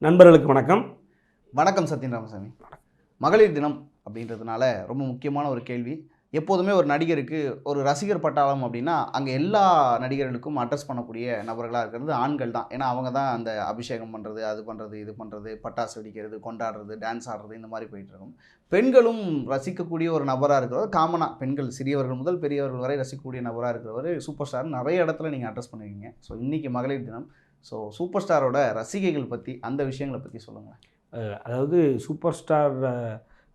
நண்பர்களுக்கு வணக்கம். வணக்கம் சத்யன் ராமசாமி. மகளிர் தினம் அப்படின்றதுனால ரொம்ப முக்கியமான ஒரு கேள்வி. எப்போதுமே ஒரு நடிகருக்கு ஒரு ரசிகர் பட்டாளம் அப்படின்னா அங்கே எல்லா நடிகர்களுக்கும் அட்ரஸ் பண்ணக்கூடிய நபர்களாக இருக்கிறது ஆண்கள் தான். ஏன்னா அவங்க தான் அந்த அபிஷேகம் பண்ணுறது, அது பண்ணுறது, இது பண்ணுறது, பட்டாசு வெடிக்கிறது, கொண்டாடுறது, டான்ஸ் ஆடுறது, இந்த மாதிரி போயிட்டு இருக்கும். பெண்களும் ரசிக்கக்கூடிய ஒரு நபராக இருக்கிறவர் காமனாக பெண்கள் சிறியவர்கள் முதல் பெரியவர்கள் வரை ரசிக்கக்கூடிய நபராக இருக்கிறவர் சூப்பர் ஸ்டார் நிறைய இடத்துல நீங்கள் அட்ரஸ் பண்ணுவீங்க. ஸோ இன்றைக்கி மகளிர் தினம். ஸோ சூப்பர் ஸ்டாரோட ரசிகைகள் பற்றி அந்த விஷயங்களை பற்றி சொல்லுங்கள். அதாவது சூப்பர் ஸ்டார்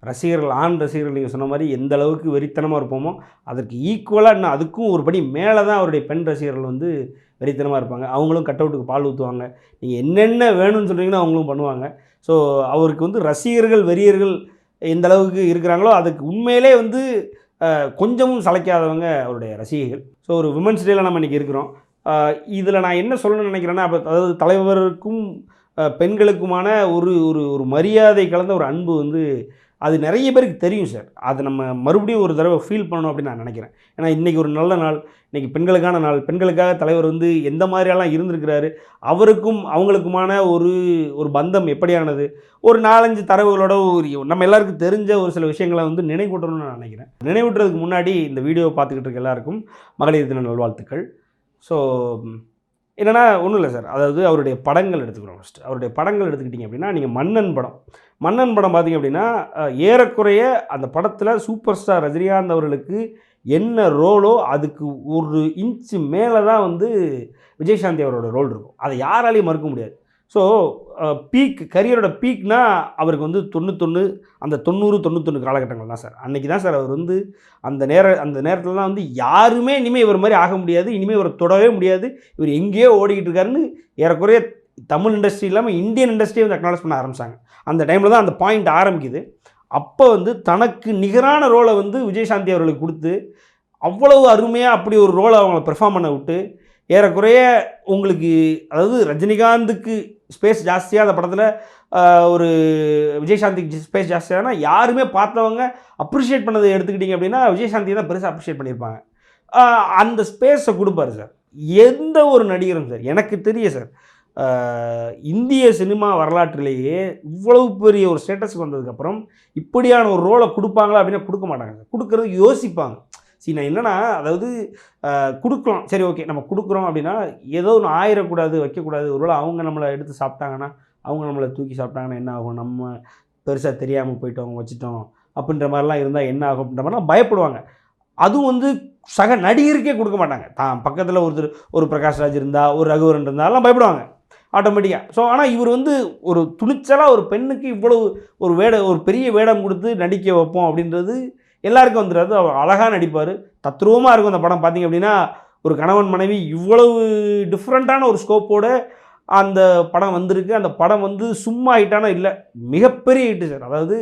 ரசிகர்கள், ஆண் ரசிகர்கள் நீங்கள் சொன்ன மாதிரி எந்த அளவுக்கு வெறித்தனமாக இருப்போமோ அதற்கு ஈக்குவலாக இன்னும் அதுக்கும் ஒரு படி மேலே தான் அவருடைய பெண் ரசிகர்கள் வந்து வெறித்தனமாக இருப்பாங்க. அவங்களும் கட் அவுட்டுக்கு பால் ஊற்றுவாங்க. நீங்கள் என்னென்ன வேணும்னு சொல்கிறீங்கன்னா அவங்களும் பண்ணுவாங்க. ஸோ அவருக்கு வந்து ரசிகர்கள் வெறியர்கள் எந்த அளவுக்கு இருக்கிறாங்களோ அதுக்கு உண்மையிலே வந்து கொஞ்சமும் சளைக்காதவங்க அவருடைய ரசிகைகள். ஸோ ஒரு விமன்ஸ் டேயில் நம்ம இன்றைக்கி இருக்கிறோம். இதில் நான் என்ன சொல்லணும்னு நினைக்கிறேன்னா, அதாவது தலைவருக்கும் பெண்களுக்குமான ஒரு ஒரு ஒரு மரியாதை கலந்த ஒரு அன்பு வந்து அது நிறைய பேருக்கு தெரியும் சார். அதை நம்ம மறுபடியும் ஒரு தடவை ஃபீல் பண்ணணும் அப்படின்னு நான் நினைக்கிறேன். ஏன்னா இன்றைக்கி ஒரு நல்ல நாள், இன்றைக்கி பெண்களுக்கான நாள். பெண்களுக்காக தலைவர் வந்து எந்த மாதிரியெல்லாம் இருந்திருக்கிறாரு, அவருக்கும் அவங்களுக்குமான ஒரு ஒரு பந்தம் எப்படியானது, ஒரு 4-5 தரவுகளோட நம்ம எல்லாருக்கும் தெரிஞ்ச ஒரு சில விஷயங்களை வந்து நினைவூட்டணும்னு நான் நினைக்கிறேன். நினைவூட்டுறதுக்கு முன்னாடி இந்த வீடியோவை பார்த்துக்கிட்டு இருக்க எல்லாருக்கும் மகளிர் தின நல்வாழ்த்துக்கள். ஸோ என்னென்னா ஒன்றும் இல்லை சார். அதாவது அவருடைய படங்கள் எடுத்துக்கிறோம். ஃபஸ்ட்டு அவருடைய படங்கள் எடுத்துக்கிட்டிங்க அப்படின்னா, நீங்கள் மன்னன் படம் பார்த்திங்க அப்படின்னா ஏறக்குறைய அந்த படத்தில் சூப்பர் ஸ்டார் ரஜினிகாந்த் அவர்களுக்கு என்ன ரோலோ அதுக்கு ஒரு இன்ச்சு மேலே தான் வந்து விஜயசாந்தி அவரோட ரோல் இருக்கும். அதை யாராலையும் மறுக்க முடியாது. ஸோ கரியரோட பீக்னால் அவருக்கு வந்து 91 அந்த 90-91 காலகட்டங்கள் தான் சார். அன்றைக்கி தான் சார் அவர் வந்து அந்த நேரத்தில் தான் வந்து யாருமே இனிமேல் இவர் மாதிரி ஆக முடியாது, இனிமேல் இவரை தொடவே முடியாது, இவர் எங்கேயோ ஓடிக்கிட்டு இருக்காருன்னு ஏறக்குறைய தமிழ் இண்டஸ்ட்ரி இல்லாமல் இந்தியன் இண்டஸ்ட்ரியை வந்து அக்னாலேஜ் பண்ண ஆரம்பித்தாங்க. அந்த டைமில் தான் அந்த பாயிண்ட் ஆரம்பிக்குது. அப்போ வந்து தனக்கு நிகரான ரோலை வந்து விஜயசாந்தி அவர்களுக்கு கொடுத்து அவ்வளவு அருமையாக அப்படி ஒரு ரோலை அவங்கள பெர்ஃபார்ம் பண்ண விட்டு ஏறக்குறைய உங்களுக்கு அதாவது ரஜினிகாந்துக்கு ஸ்பேஸ் ஜாஸ்தியாக அந்த படத்தில் ஒரு விஜயசாந்திக்கு ஸ்பேஸ் ஜாஸ்தியானா யாருமே பார்த்தவங்க அப்ரிஷியேட் பண்ணதை எடுத்துக்கிட்டிங்க அப்படின்னா விஜயசாந்தி தான் பெருசாக அப்ரிஷியேட் பண்ணியிருப்பாங்க. அந்த ஸ்பேஸை கொடுப்பாரு சார். எந்த ஒரு நடிகரும் சார் எனக்கு தெரிய சார் இந்திய சினிமா வரலாற்றிலேயே இவ்வளவு பெரிய ஒரு ஸ்டேட்டஸ்க்கு வந்ததுக்கப்புறம் இப்படியான ஒரு ரோலை கொடுப்பாங்களா அப்படின்னா கொடுக்க மாட்டாங்க சார். கொடுக்குறது யோசிப்பாங்க. நான் என்னென்னா அதாவது கொடுக்கலாம், சரி ஓகே நம்ம கொடுக்குறோம் அப்படின்னா ஏதோ ஒன்று ஆயிடக்கூடாது, வைக்கக்கூடாது. ஒருவேளை அவங்க நம்மளை எடுத்து சாப்பிட்டாங்கன்னா, அவங்க நம்மளை தூக்கி சாப்பிட்டாங்கன்னா என்ன ஆகும், நம்ம பெருசாக தெரியாமல் போயிட்டோம் வச்சுட்டோம் அப்படின்ற மாதிரிலாம் இருந்தால் என்ன ஆகும் அப்படின்ற மாதிரிலாம் பயப்படுவாங்க. அதுவும் வந்து சக நடிகருக்கே கொடுக்க மாட்டாங்க. தான் பக்கத்தில் ஒரு பிரகாஷ்ராஜ் இருந்தால், ஒரு ரகுவரன் இருந்தாலும் பயப்படுவாங்க ஆட்டோமேட்டிக்காக. ஸோ ஆனால் இவர் வந்து ஒரு துணிச்சலாக ஒரு பெண்ணுக்கு இவ்வளவு ஒரு பெரிய வேடம் கொடுத்து நடிக்க வைப்போம் அப்படின்றது எல்லாருக்கும் வந்துடுறது. அவர் அழகாக நடிப்பார், தத்ரூபமாக இருக்கும். அந்த படம் பார்த்திங்க அப்படின்னா ஒரு கணவன் மனைவி இவ்வளவு டிஃப்ரெண்ட்டான ஒரு ஸ்கோப்போடு அந்த படம் வந்திருக்கு. அந்த படம் வந்து சும்மா ஹிட்டானா இல்லை, மிகப்பெரிய ஹிட்டு சார். அதாவது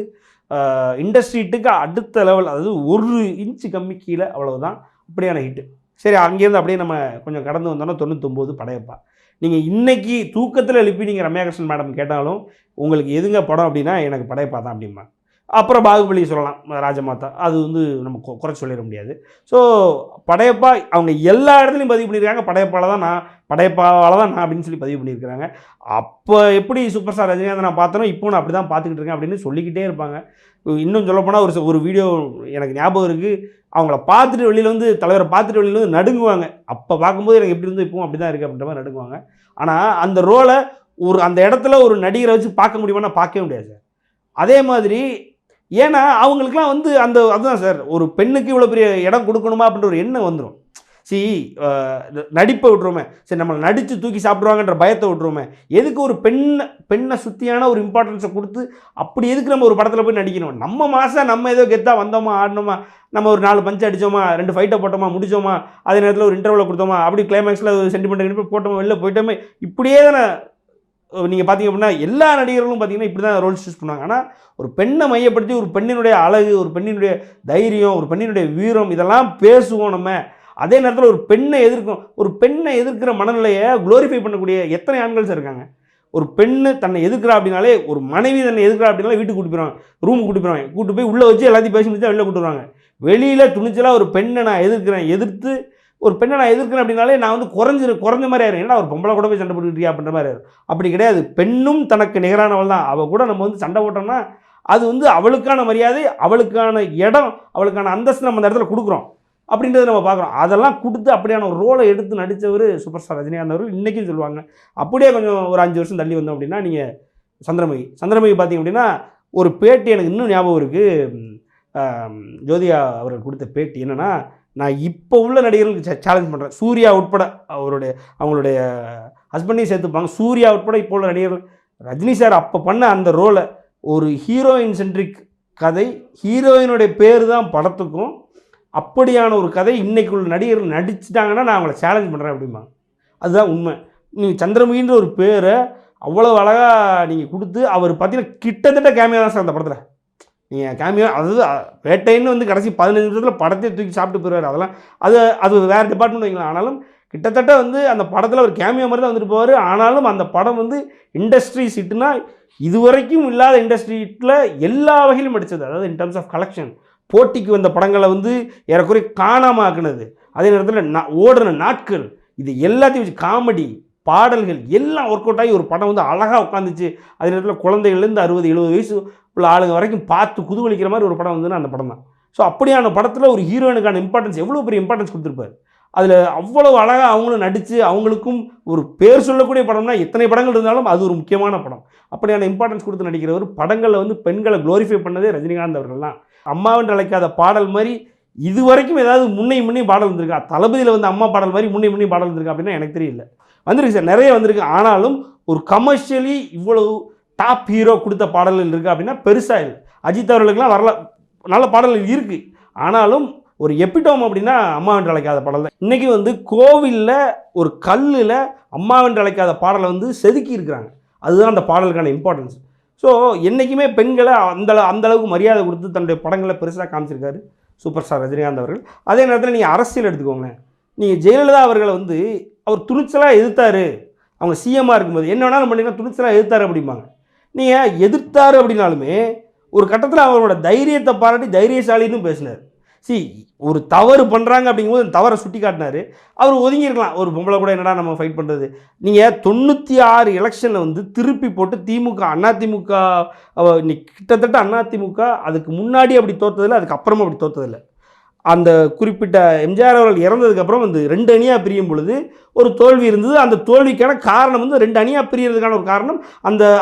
இண்டஸ்ட்ரி ஹிட்டுக்கு அடுத்த லெவல், அதாவது 1 இன்ச்சு கம்மி கீழே, அவ்வளவுதான் அப்படியான ஹிட்டு. சரி, அங்கேருந்து அப்படியே நம்ம கொஞ்சம் கடந்து வந்தோன்னா 99 படையப்பா. நீங்கள் இன்றைக்கி தூக்கத்தில் எழுப்பி நீங்கள் ரம்யா கிருஷ்ணன் மேடம் கேட்டாலும் உங்களுக்கு எதுங்க படம் அப்படின்னா எனக்கு படையப்பா தான் அப்படிமா. அப்புறம் பாகுபலி சொல்லலாம், ராஜமாதா, அது வந்து நம்ம குறைச்சி சொல்லிட முடியாது. ஸோ படையப்பா அவங்க எல்லா இடத்துலையும் பதிவு பண்ணியிருக்காங்க. படையப்பாவால் தான் நான் அப்படின்னு சொல்லி பதிவு பண்ணியிருக்கிறாங்க. அப்போ எப்படி சூப்பர் ஸ்டார் ரஜினிகாந்த் நான் பார்த்தனோ இப்போ நான் அப்படி தான் பார்த்துக்கிட்டு இருக்கேன் அப்படின்னு சொல்லிக்கிட்டே இருப்பாங்க. இன்னும் சொல்லப்போனால் ஒரு வீடியோ எனக்கு ஞாபகம் இருக்குது. அவங்கள பார்த்துட்டு வெளியில் வந்து தலைவரை பார்த்துட்டு வெளியில் வந்து நடுங்குவாங்க. அப்போ பார்க்கும்போது எனக்கு எப்படி இருந்து இப்போவும் அப்படி தான் இருக்குது அப்படின்ற மாதிரி நடுங்குவாங்க. ஆனால் அந்த ரோலை அந்த இடத்துல ஒரு நடிகரை வச்சு பார்க்க முடியுமானா பார்க்கவே முடியாது சார். அதே மாதிரி ஏன்னா அவங்களுக்குலாம் வந்து அதுதான் சார், ஒரு பெண்ணுக்கு இவ்வளோ பெரிய இடம் கொடுக்கணுமா அப்படின்ற ஒரு எண்ணம் வந்துடும். நடிப்பை விட்டுருவோமே, சரி நம்மளை நடித்து தூக்கி சாப்பிடுவாங்கன்ற பயத்தை விட்டுருவோமே, எதுக்கு ஒரு பெண்ணை சுற்றியான ஒரு இம்பார்ட்டன்ஸை கொடுத்து அப்படி எதுக்கு நம்ம ஒரு படத்தில் போய் நடிக்கணும்? நம்ம மாதம் நம்ம ஏதோ கெத்தா வந்தோமா, ஆடணுமா, நம்ம ஒரு 4 பஞ்சு அடித்தோமா, 2 ஃபைட்டை போட்டோமா, முடித்தோமா, அதே நேரத்தில் ஒரு இன்டர்வலில் கொடுத்தோமா, அப்படி கிளைமேக்ஸில் ஒரு சென்டிமெண்ட் போட்டோமா, வெளில போயிட்டோமே, இப்படியே தானே நீங்கள் பார்த்தீங்க அப்படின்னா எல்லா நடிகர்களும் பார்த்தீங்கன்னா இப்படி தான் ரோல்ஸ் சூஸ் பண்ணுவாங்க. ஆனால் ஒரு பெண்ணை மையப்படுத்தி ஒரு பெண்ணினுடைய அழகு, ஒரு பெண்ணினுடைய தைரியம், ஒரு பெண்ணினுடைய வீரம் இதெல்லாம் பேசுவோம் நம்ம. அதே நேரத்தில் ஒரு பெண்ணை எதிர்க்கிற மனநிலையை குளோரிஃபை பண்ணக்கூடிய எத்தனை ஆண்கள் இருக்காங்க. ஒரு பெண்ணு தன்னை எதிர்க்கிறா அப்படின்னாலே, ஒரு மனைவி தன்னை எதிர்க்கிறா அப்படின்னாலே வீட்டுக்கு கூட்டி போயிடுவாங்க, ரூமுக்கு கூட்டி போயிடுவாங்க, கூட்டு போய் உள்ளே வச்சு எல்லாத்தையும் பேசி முடிச்சா வெளில கூட்டுருவாங்க. வெளியில் துணிச்சலாக ஒரு பெண்ணை நான் எதிர்க்கிறேன், எதிர்த்து ஒரு பெண்ணை நான் எதிர்க்கிறேன் அப்படின்னாலே நான் வந்து குறைஞ்ச மாதிரி ஆயிரும். ஏன்னா ஒரு பொம்பளை கூட போய் சண்டை போட்டுக்கிட்டியா அப்படின்ற மாதிரி ஆயிரும். அப்படி கிடையாது. பெண்ணும் தனக்கு நிகரானவள் தான். அவள் கூட நம்ம வந்து சண்டை போட்டோம்னா அது வந்து அவளுக்கான மரியாதை, அவளுக்கான இடம், அவளுக்கான அந்தஸ்து நம்ம அந்த இடத்துல கொடுக்குறோம் அப்படின்றத நம்ம பார்க்குறோம். அதெல்லாம் கொடுத்து அப்படியான ஒரு ரோலை எடுத்து நடித்தவர் சூப்பர் ஸ்டார் ரஜினிகாந்த் அவர்கள். இன்றைக்கும் சொல்லுவாங்க. அப்படியே கொஞ்சம் ஒரு 5 வருஷம் தள்ளி வந்தோம் அப்படின்னா நீங்கள் சந்திரமுகி பார்த்தீங்க அப்படின்னா ஒரு பேட்டி எனக்கு இன்னும் ஞாபகம் இருக்குது. ஜோதிகா அவர்கள் கொடுத்த பேட்டி என்னென்னா, நான் இப்போ உள்ள நடிகர்களுக்கு சேலஞ்ச் பண்ணுறேன். சூர்யா உட்பட அவங்களுடைய ஹஸ்பண்டையும் சேர்த்துப்பாங்க. சூர்யா உட்பட இப்போ உள்ள நடிகர்கள் ரஜினி சார் அப்போ பண்ண அந்த ரோலை, ஒரு ஹீரோயின் சென்ட்ரிக் கதை, ஹீரோயினுடைய பேர் தான் படத்துக்கும், அப்படியான ஒரு கதை இன்றைக்கு உள்ள நடிகர்கள் நடிச்சிட்டாங்கன்னா நான் அவங்கள சேலஞ்ச் பண்ணுறேன் அப்படிம்பாங்க. அதுதான் உண்மை. நீங்கள் சந்திரமுகின்ற ஒரு பேரை அவ்வளோ அழகாக நீங்கள் கொடுத்து, அவர் பார்த்தீங்கன்னா கிட்டத்தட்ட கேமியா தான் சார் அந்த படத்தில். நீங்கள் கேமியா, அதாவது வேட்டைன்னு வந்து கடைசி 15 நிமிஷத்தில் படத்தை தூக்கி சாப்பிட்டு போயிடுவார். அதெல்லாம் அது வேறு டிபார்ட்மெண்ட் வைக்கலாம். ஆனாலும் கிட்டத்தட்ட வந்து அந்த படத்தில் ஒரு கேமியா மாதிரி தான் வந்துட்டு போவார். ஆனாலும் அந்த படம் வந்து இண்டஸ்ட்ரி ஹிட்னா இதுவரைக்கும் இல்லாத இண்டஸ்ட்ரி ஹிட்டில் எல்லா வகையிலும் அடித்தது. அதாவது இன் டர்ம்ஸ் ஆஃப் கலெக்ஷன், போட்டிக்கு வந்த படங்களை வந்து ஏறக்குறைய காணாமல் ஆக்குனது, அதே நேரத்தில் ஓடுற நாட்கள், இது எல்லாத்தையும் வச்சு காமெடி பாடல்கள் எல்லாம் ஒர்க் அவுட் ஆகி ஒரு படம் வந்து அழகாக உட்காந்துச்சு. அதே நேரத்தில் குழந்தைகள்லேருந்து 60-70 வயசு உள்ள ஆளுங்க வரைக்கும் பார்த்து குதூகலிக்கிற மாதிரி ஒரு படம் வந்துன்னா அந்த படம் தான். ஸோ அப்படியான படத்தில் ஒரு ஹீரோயினுக்கான இம்பார்ட்டன்ஸ், எவ்வளோ பெரிய இம்பார்ட்டன்ஸ் கொடுத்துருப்பார். அதில் அவ்வளோ அழகாக அவங்களும் நடித்து அவங்களுக்கும் ஒரு பேர் சொல்லக்கூடிய படம்னா எத்தனை படங்கள் இருந்தாலும் அது ஒரு முக்கியமான படம். அப்படியான இம்பார்ட்டன்ஸ் கொடுத்து நடிக்கிறவர். படங்களில் வந்து பெண்களை க்ளோரிஃபை பண்ணதே ரஜினிகாந்த் அவர்கள் தான். அம்மாவென்று அழைக்காத பாடல் மாதிரி இது வரைக்கும் ஏதாவது முன்னே பாடல் வந்திருக்கா? தளபதியில் வந்து அம்மா பாடல் மாதிரி முன்னே பாடல் வந்திருக்கா அப்படின்னா எனக்கு தெரியல. வந்திருக்கு சார், நிறைய வந்திருக்கு. ஆனாலும் ஒரு கமர்ஷியலி இவ்வளவு டாப் ஹீரோ கொடுத்த பாடல்கள் இருக்குது அப்படின்னா பெருசாக இல்லை. அஜித் அவர்களுக்கெல்லாம் வரல, நல்ல பாடல்கள் இருக்குது. ஆனாலும் ஒரு எபிடோம் அப்படின்னா அம்மாவென்று அழைக்காத பாடல் தான். இன்றைக்கி வந்து கோவிலில் ஒரு கல்லில் அம்மாவென்று அழைக்காத பாடலை வந்து செதுக்கி இருக்கிறாங்க. அதுதான் அந்த பாடலுக்கான இம்பார்ட்டன்ஸ். ஸோ என்றைக்குமே பெண்களை அந்த அளவுக்கு மரியாதை கொடுத்து தன்னுடைய படங்களை பெருசாக காமிச்சிருக்காரு சூப்பர் ஸ்டார் ரஜினிகாந்த் அவர்கள். அதே நேரத்தில் நீங்கள் அரசியல் எடுத்துக்கோங்க. நீங்கள் ஜெயலலிதா அவர்களை வந்து அவர் துணிச்சலாக எதிர்த்தார். அவங்க சிஎம்மாக இருக்கும்போது என்ன வேணாலும் பண்ணிங்கன்னா துணிச்சலாக எதிர்த்தார் அப்படிம்பாங்க. நீங்கள் எதிர்த்தார் அப்படின்னாலுமே ஒரு கட்டத்தில் அவரோட தைரியத்தை பாராட்டி தைரியசாலின்னு பேசினார். ஒரு தவறு பண்ணுறாங்க அப்படிங்கும்போது அந்த தவறை சுட்டி காட்டினார். அவர் ஒதுங்கியிருக்கலாம். ஒரு பொம்பளை கூட என்னடா நம்ம ஃபைட் பண்ணுறது. நீங்கள் 96 எலெக்ஷனில் வந்து திருப்பி போட்டு அதிமுக கிட்டத்தட்ட அதிமுக அதுக்கு முன்னாடி அப்படி தோற்றதில்லை, அதுக்கப்புறமா அப்படி தோற்றதில்லை. அந்த குறிப்பிட்ட எம்ஜிஆர் அவர்கள் இறந்ததுக்கப்புறம் வந்து 2 அணியாக பிரியும் பொழுது ஒரு தோல்வி இருந்தது. அந்த தோல்விக்கான காரணம் வந்து 2 அணியாக பிரியறதுக்கான ஒரு காரணம்.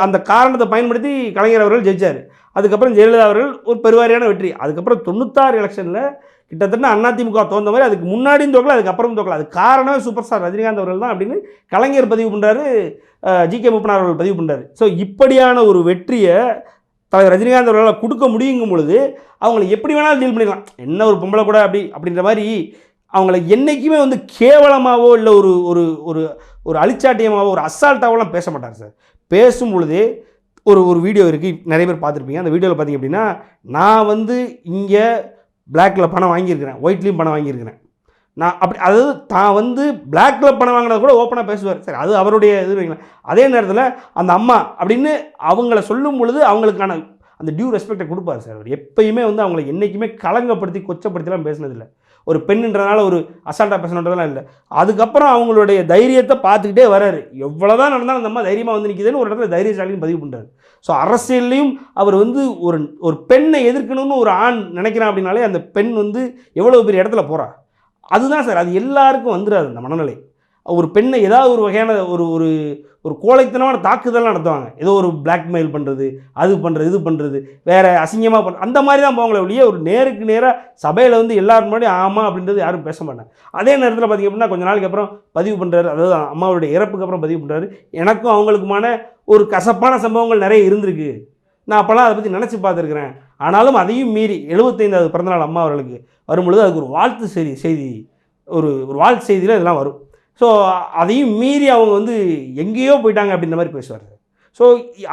அந்த காரணத்தை பயன்படுத்தி கலைஞர் அவர்கள் ஜெயிச்சார். அதுக்கப்புறம் ஜெயலலிதா அவர்கள் ஒரு பெருவாரியான வெற்றி. அதுக்கப்புறம் 96 எலெக்ஷனில் கிட்டத்தட்ட அதிமுக தோன்ற மாதிரி அதுக்கு முன்னாடியும் தோக்கல, அதுக்கப்புறம் தோக்கல. அது காரணமே சூப்பர் ஸ்டார் ரஜினிகாந்த் அவர்கள் தான் அப்படின்னு கலைஞர் பதிவு பண்ணுறாரு, ஜிகே மூப்பனார் அவர்கள் பதிவு பண்ணுறாரு. ஸோ இப்படியான ஒரு வெற்றியை தலைவர் ரஜினிகாந்த் அவர்களால் கொடுக்க முடியுங்கும் பொழுது அவங்கள எப்படி வேணாலும் டீல் பண்ணிக்கலாம். என்ன ஒரு பொம்பளை கூட அப்படின்ற மாதிரி அவங்கள என்றைக்குமே வந்து கேவலமாகவோ இல்லை ஒரு ஒரு ஒரு ஒரு அழிச்சாட்டியமாகவோ ஒரு அசால்ட்டாகவோலாம் பேச மாட்டார் சார். பேசும் பொழுதே ஒரு வீடியோ இருக்குது, நிறைய பேர் பார்த்துருப்பீங்க. அந்த வீடியோவில் பார்த்திங்க அப்படின்னா, நான் வந்து இங்கே பிளாக்கில் பணம் வாங்கியிருக்கிறேன், ஒயிட்லேயும் பணம் வாங்கியிருக்கிறேன். நான் அதாவது தான் வந்து பிளாக்கில் பணம் வாங்கினது கூட ஓப்பனாக பேசுவார். சரி, அது அவருடைய இது வைக்கலாம். அதே நேரத்தில் அந்த அம்மா அப்படின்னு அவங்கள சொல்லும் பொழுது அவங்களுக்கான அந்த டியூ ரெஸ்பெக்டை கொடுப்பார் சார். அவர் எப்பயுமே வந்து அவங்கள என்றைக்குமே களங்கப்படுத்தி கொச்சப்படுத்திலாம் பேசினதில்லை. ஒரு பெண்ணுன்றதுனால ஒரு அசால்ட்டாக பேசணுன்றதெல்லாம் இல்லை. அதுக்கப்புறம் அவங்களுடைய தைரியத்தை பார்த்துக்கிட்டே வராரு. எவ்வளோதான் நடந்தாலும் அந்த அம்மா தைரியமாக வந்து நிற்கிதுன்னு ஒரு இடத்துல தைரியசாலின்னு பதிவு பண்ணுறாரு. ஸோ அரசியல்லையும் அவர் வந்து ஒரு பெண்ணை எதிர்க்கணும்னு ஒரு ஆண் நினைக்கிறான் அப்படின்னாலே அந்த பெண் வந்து எவ்வளோ பெரிய இடத்துல போகிறா. அதுதான் சார், அது எல்லாருக்கும் வந்துடாது அந்த மனநிலை. ஒரு பெண்ணை ஏதாவது ஒரு வகையான ஒரு ஒரு கோழைத்தனமான தாக்குதலாம் நடத்துவாங்க. ஏதோ ஒரு பிளாக்மெயில் பண்ணுறது, அது பண்ணுறது, இது பண்ணுறது, வேறு அசிங்கமாக பண்ணுறது, அந்த மாதிரி தான் போவாங்களே ஒழிய ஒரு நேருக்கு நேராக சபையில் வந்து எல்லாரும் முன்னாடி ஆமாம் அப்படின்றது யாரும் பேச மாட்டாங்க. அதே நேரத்தில் பார்த்திங்க அப்படின்னா கொஞ்ச நாளைக்கு அப்புறம் பதிவு பண்ணுறாரு, அதாவது அம்மாவுடைய இறப்புக்கு அப்புறம் பதிவு பண்ணுறாரு, எனக்கும் அவங்களுக்குமான ஒரு கசப்பான சம்பவங்கள் நிறைய இருந்திருக்கு, நான் அப்போல்லாம் அதை பற்றி நினச்சி பார்த்துருக்குறேன். ஆனாலும் அதையும் மீறி 75வது பிறந்தநாள் அம்மா அவர்களுக்கு வரும்பொழுது அதுக்கு ஒரு வாழ்த்து செய்தி ஒரு வாழ்த்து செய்தியில் இதெல்லாம் வரும். ஸோ அதையும் மீறி அவங்க வந்து எங்கேயோ போயிட்டாங்க அப்படின்ற மாதிரி பேசுவார். ஸோ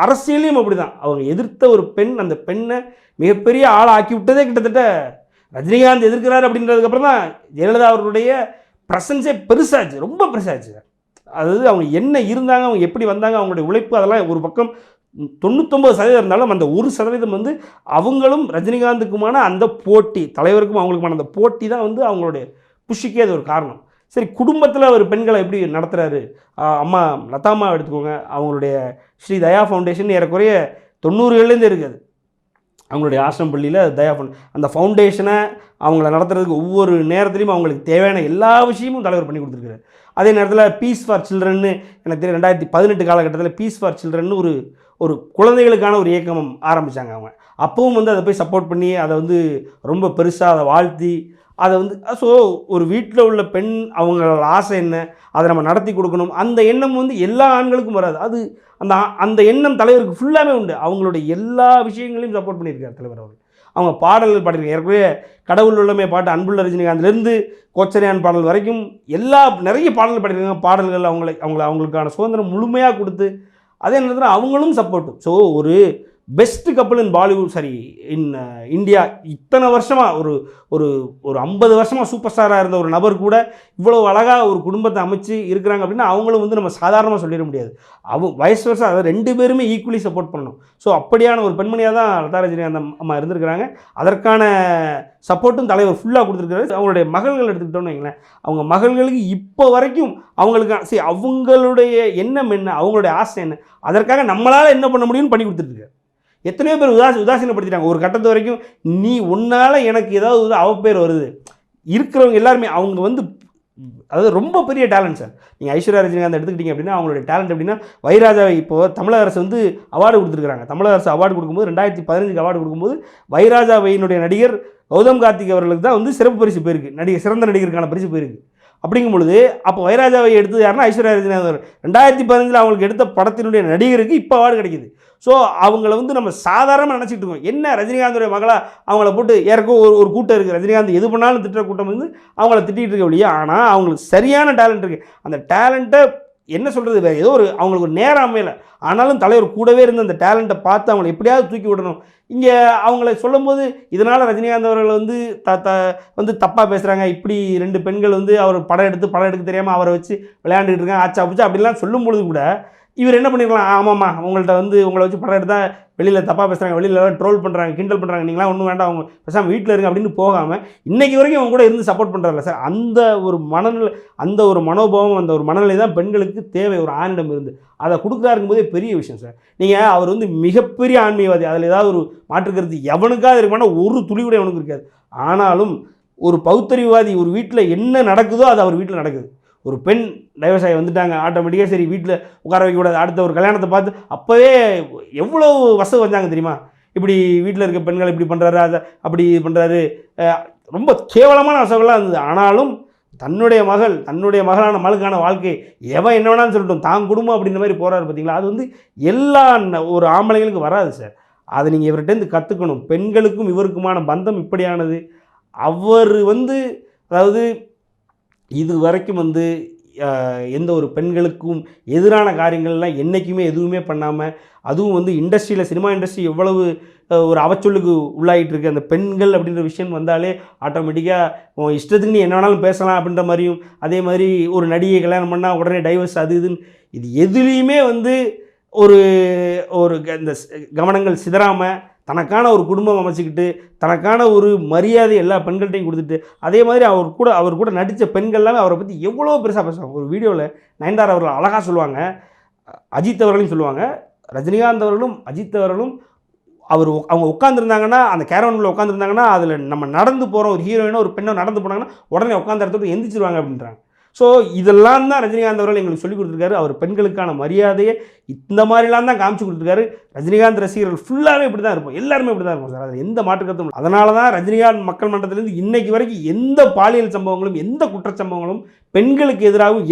அரசியலையும் அப்படி தான். அவங்க எதிர்த்த ஒரு பெண், அந்த பெண்ணை மிகப்பெரிய ஆளை ஆக்கி விட்டதே கிட்டத்தட்ட ரஜினிகாந்த் எதிர்க்கிறார் அப்படின்றதுக்கப்புறம் தான் ஜெயலலிதா அவர்களுடைய ப்ரெசன்ஸே பெருசாச்சு, ரொம்ப பெருசாச்சு. அதாவது அவங்க என்ன இருந்தாங்க, அவங்க எப்படி வந்தாங்க, அவங்களுடைய உழைப்பு, அதெல்லாம் ஒரு பக்கம் 99% இருந்தாலும் அந்த 1% வந்து அவங்களும் ரஜினிகாந்துக்குமான அந்த போட்டி, தலைவருக்கும் அவங்களுக்குமான அந்த போட்டி தான் வந்து அவங்களுடைய புஷிக்கே அது ஒரு காரணம். சரி, குடும்பத்தில் ஒரு பெண்களை எப்படி நடத்துகிறாரு? அம்மா லதாம்மா எடுத்துக்கோங்க, அவங்களுடைய ஸ்ரீ தயா ஃபவுண்டேஷன் ஏறக்குறைய 90லேருந்து இருக்குது. அவங்களுடைய ஆசிரம் பள்ளியில் தயா அந்த ஃபவுண்டேஷனை அவங்கள நடத்துறதுக்கு ஒவ்வொரு நேரத்துலையும் அவங்களுக்கு தேவையான எல்லா விஷயமும் தலைவர் பண்ணி கொடுத்துருக்காரு. அதே நேரத்தில் பீஸ் ஃபார் சில்ட்ரன்னு எனக்கு தெரியும் 2018 காலகட்டத்தில் பீஸ் ஃபார் சில்ட்ரன்னு ஒரு குழந்தைகளுக்கான ஒரு இயக்கம் ஆரம்பித்தாங்க அவங்க. அப்பவும் வந்து அதை போய் சப்போர்ட் பண்ணி அதை வந்து ரொம்ப பெருசாக அதை வாழ்த்தி அதை வந்து ஸோ ஒரு வீட்டில் உள்ள பெண் அவங்களோட ஆசை என்ன, அதை நம்ம நடத்தி கொடுக்கணும், அந்த எண்ணம் வந்து எல்லா ஆண்களுக்கும் வராது. அது அந்த எண்ணம் தலைவருக்கு ஃபுல்லாமே உண்டு. அவங்களுடைய எல்லா விஷயங்களையும் சப்போர்ட் பண்ணியிருக்கார் தலைவர் அவர். அவங்க பாடல்கள் பாடியிருக்காங்க. ஏற்கனவே கடவுள் உள்ளமே பாட்டு, அன்புள்ள ரஜினிகாந்த்லேருந்து கோச்சரியான் பாடல் வரைக்கும் நிறைய பாடல்கள் பாடியிருக்காங்க. பாடல்கள் அவங்களுக்கான சுதந்திரம் முழுமையாக கொடுத்து, அதே நேரத்தில் அவங்களும் சப்போர்ட்டு. ஸோ ஒரு பெஸ்ட் கப்பல் இன் பாலிவுட் இன் இந்தியா இத்தனை வருஷமாக ஒரு 50 வருஷமாக சூப்பர் ஸ்டாராக இருந்த ஒரு நபர் கூட இவ்வளோ அழகாக ஒரு குடும்பத்தை அமைச்சு இருக்கிறாங்க அப்படின்னா அவங்களும் வந்து நம்ம சாதாரணமாக சொல்லிட முடியாது. வயசு வருஷம் அதை 2 பேருமே ஈக்குவலி சப்போர்ட் பண்ணணும். ஸோ அப்படியான ஒரு பெண்மணியாக தான் லதா ரஜினிகாந்த் அம்மா இருந்திருக்கிறாங்க. அதற்கான சப்போர்ட்டும் தலைவர் ஃபுல்லாக கொடுத்துருக்காரு. அவங்களுடைய மகள்கள் எடுத்துக்கிட்டோன்னு வைங்களேன், அவங்க மகள்களுக்கு இப்போ வரைக்கும் அவங்களுக்கு அவங்களுடைய எண்ணம் என்ன, அவங்களுடைய ஆசை என்ன, அதற்காக நம்மளால் என்ன பண்ண முடியும்னு பண்ணி கொடுத்துட்ருக்காரு. எத்தனையோ பேர் உதாசீனப்படுத்திட்டாங்க. ஒரு கட்டத்து வரைக்கும் நீ உன்னால் எனக்கு ஏதாவது அவப்பேர் வருது இருக்கிறவங்க எல்லாருமே அவங்க வந்து அதாவது ரொம்ப பெரிய டேலண்ட் சார். நீங்கள் ஐஸ்வர்யா ரஜினிகாந்த் எடுத்துக்கிட்டீங்க அப்படின்னா அவங்களுடைய டேலண்ட் எப்படின்னா, வைராஜாவை இப்போது தமிழக அரசு வந்து அவார்டு கொடுத்துருக்காங்க. தமிழக அரசு அவார்டு கொடுக்கும்போது 2015 அவார்டு கொடுக்கும்போது வைராஜாவையினுடைய நடிகர் கௌதம் கார்த்திக் அவர்களுக்கு தான் வந்து சிறப்பு பரிசு போயிருக்கு, சிறந்த நடிகருக்கான பரிசு போயிருக்கு. அப்படிங்கும் பொழுது அப்போ வைராஜாவை எடுத்தது யாருன்னா ஐஸ்வர்யா ரஜினிகாந்த். 2015 அவங்களுக்கு எடுத்த படத்தினுடைய நடிகருக்கு இப்போ அவார்டு கிடைக்கிது. ஸோ அவங்கள வந்து நம்ம சாதாரணமாக நினச்சிட்டு இருக்கோம். என்ன ரஜினிகாந்தோடைய மகளா அவங்கள போட்டு ஏற்கோ ஒரு கூட்டம் இருக்குது, ரஜினிகாந்த் எது பண்ணாலும் திட்டுற கூட்டம் வந்து அவங்கள திட்டிகிட்டு இருக்க வழியா. ஆனால் அவங்களுக்கு சரியான டேலண்ட் இருக்குது. அந்த டேலண்ட்டை என்ன சொல்கிறது, வேறு ஏதோ அவங்களுக்கு ஒரு நேரம் அமையலை, ஆனாலும் தலைவர் கூடவே இருந்து அந்த டேலண்ட்டை பார்த்து அவங்களை எப்படியாவது தூக்கி விடணும். இங்கே அவங்கள சொல்லும்போது இதனால் ரஜினிகாந்த் அவர்கள் வந்து வந்து தப்பாக பேசுகிறாங்க, இப்படி 2 பெண்கள் வந்து அவர் படம் எடுக்க தெரியாமல் அவரை வச்சு விளையாண்டுக்கிட்டு இருக்காங்க, ஆச்சா புச்சா அப்படிலாம் சொல்லும் பொழுது கூட இவர் என்ன பண்ணிருக்கலாம், ஆமாம்மா உங்களை வச்சு படம் எடுத்தால் வெளியில் தப்பாக பேசுகிறாங்க, வெளியில் ட்ரோல் பண்ணுறாங்க, கிண்டல் பண்ணுறாங்க, நீங்களாம் ஒன்றும் வேண்டாம், அவங்க பேசாமல் வீட்டில் இருங்க அப்படின்னு போகாமல் இன்றைக்கி வரைக்கும் அவங்க கூட இருந்து சப்போர்ட் பண்ணுறாருல சார். அந்த ஒரு மனோபாவம், அந்த ஒரு மனநிலை தான் பெண்களுக்கு தேவை ஒரு ஆணிடம் இருந்து. அதை கொடுக்குறாருக்கும் போதே பெரிய விஷயம் சார். நீங்கள் அவர் வந்து மிகப்பெரிய ஆன்மீகவாதி, அதில் ஏதாவது ஒரு மாற்றுக்கிறது எவனுக்காக இருக்குமானா ஒரு துளி கூட எவனுக்கு இருக்காது. ஆனாலும் ஒரு பௌத்தறிவாதி ஒரு வீட்டில் என்ன நடக்குதோ அது அவர் வீட்டில் நடக்குது. ஒரு பெண் டைவர்ஸ் ஆகி வந்துட்டாங்க, ஆட்டோமேட்டிக்காக சரி வீட்டில் உட்கார வைக்கக்கூடாது, அடுத்த ஒரு கல்யாணத்தை பார்த்து அப்போவே எவ்வளோ வசதி வந்தாங்க தெரியுமா. இப்படி வீட்டில் இருக்க பெண்கள் இப்படி பண்ணுறாரு, அதை அப்படி பண்ணுறாரு, ரொம்ப கேவலமான வசதிலாம் இருந்தது. ஆனாலும் தன்னுடைய மகளான மகளுக்கான வாழ்க்கை எவன் என்ன வேணாலும் சொல்லட்டும், தான் குடும்பம் அப்படின்ற மாதிரி போகிறாரு பார்த்தீங்களா. அது வந்து எல்லா ஒரு ஆம்பளைங்களுக்கு வராது சார். அதை நீங்கள் இவர்கிட்டேருந்து கற்றுக்கணும். பெண்களுக்கும் இவருக்குமான பந்தம் இப்படியானது. அவர் வந்து அதாவது இது வரைக்கும் வந்து எந்த ஒரு பெண்களுக்கும் எதிரான காரியங்கள்லாம் என்றைக்குமே எதுவுமே பண்ணாமல், அதுவும் வந்து சினிமா இண்டஸ்ட்ரி எவ்வளவு ஒரு அவச்சொல்லுக்கு உள்ளாகிட்டு இருக்கு. அந்த பெண்கள் அப்படின்ற விஷயம் வந்தாலே ஆட்டோமேட்டிக்காக இஷ்டத்துக்கு நீ என்ன வேணாலும் பேசலாம் அப்படின்ற மாதிரியும், அதே மாதிரி ஒரு நடிகை கல்யாணம் பண்ணால் உடனே டைவர்ஸ் அது இதுன்னு, இது எதுலேயுமே வந்து ஒரு இந்த கவனங்கள் சிதறாமல் தனக்கான ஒரு குடும்பம் அமைச்சிக்கிட்டு தனக்கான ஒரு மரியாதை எல்லா பெண்கள்கிட்டையும் கொடுத்துட்டு, அதே மாதிரி அவர் கூட நடித்த பெண்கள் எல்லாமே அவரை பற்றி எவ்வளோ பெருசாக பேசுவாங்க. ஒரு வீடியோவில் நயன்தாரா அவர்கள் அழகாக சொல்லுவாங்க, அஜித் அவர்களையும் சொல்லுவாங்க, ரஜினிகாந்த் அவர்களும் அஜித் அவர்களும் அவங்க உட்காந்துருந்தாங்கன்னா, அந்த கேரவனில் உட்காந்துருந்தாங்கன்னா, அதில் நம்ம நடந்து போகிறோம், ஒரு ஹீரோயினோ ஒரு பெண்ணோ நடந்து போனாங்கன்னா உடனே உட்காந்து இடத்துல எந்திரிச்சிருவாங்க அப்படின்றாங்க. ஸோ இதெல்லாம் தான் ரஜினிகாந்த் அவர்கள் எங்களுக்கு சொல்லிக் கொடுத்துருக்காரு. அவர் பெண்களுக்கான மரியாதையை இந்த மாதிரிலாம் தான் காமிச்சு கொடுத்துருக்காரு. ரஜினிகாந்த் ரசிகர்கள் ஃபுல்லாகவே இப்படி தான் இருப்போம், எல்லாருமே இப்படி தான் இருக்கும் சார். அது எந்த மாற்றுக்கருத்தும் இல்லை. அதனால தான் ரஜினிகாந்த் மக்கள் மன்றத்திலேருந்து இன்றைக்கு வரைக்கும் எந்த பாலியல் சம்பவங்களும் எந்த குற்றச்சம்பவங்களும் பெண்களுக்கு எதிராகவும்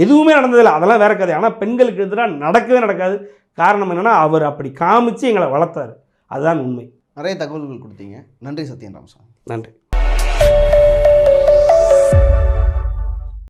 எதுவுமே நடந்ததில்லை. அதெல்லாம் வேற கதை. ஆனால் பெண்களுக்கு எதிராக நடக்கவே நடக்காது. காரணம் என்னென்னா அவர் அப்படி காமிச்சு எங்களை வளர்த்தார். அதுதான் உண்மை. நிறைய தகவல்கள் கொடுத்தீங்க. நன்றி சத்யன் ராமசாமி. நன்றி.